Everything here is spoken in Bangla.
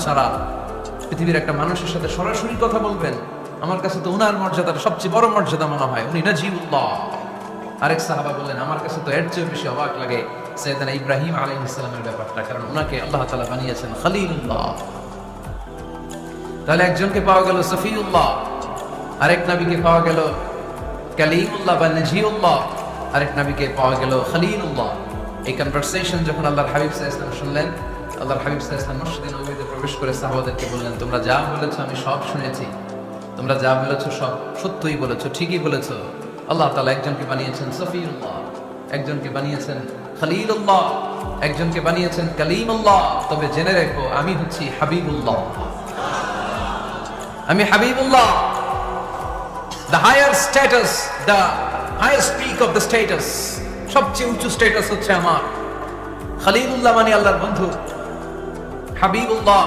ছাড়া পৃথিবীর একটা মানুষের সাথে সরাসরি কথা বলবেন, আমার কাছে তো উনার মর্যাদাটা সবচেয়ে বড় মর্যাদা মনে হয়। উনি নাজিবুল্লাহ। আরেক সাহাবা বললেন, আমার কাছে তো এর চেয়ে বেশি অবাক লাগে সাইয়েদনা ইব্রাহিম আলাইহিস সালামের ব্যাপারটা, কারণ উনাকে আল্লাহ তাআলা বানিয়েছেন খলিলুল্লাহ। তাহলে একজনকে পাওয়া গেল সফিউল্লাহ, আরেক নবীকে পাওয়া গেল কালিমুল্লাহ বা নাজিউল্লাহ, আরেক নবীকে পাওয়া গেল খলিলুল্লাহ। এই কনভারসেশন যখন আল্লাহর হাবিব সাল্লাল্লাহু আলাইহি ওয়াসাল্লাম শুনলেন, আল্লাহর হাবিব সাল্লাল্লাহু আলাইহি ওয়াসাল্লাম মসজিদে নববীতে প্রবেশ করে সাহাবাদেরকে বললেন, তোমরা যা বলেছো আমি সব শুনেছি, তোমরা যা বলেছো সব সত্যই বলেছো, ঠিকই বলেছো। আল্লাহ তাআলা একজনকে বানিয়েছেন সফিউল্লাহ, একজনকে বানিয়েছেন খলিলুল্লাহ, একজনকে বানিয়েছেন কালিমুল্লাহ। তবে জেনে রেখো, আমি হচ্ছি হাবিবুল্লাহ, আমি Habibullah. The higher status, the highest peak of the status, সবচেয়ে উঁচু স্ট্যাটাস হচ্ছে আমার। খলিলুল্লাহ মানে আল্লাহর বন্ধু, হাবিবুল্লাহ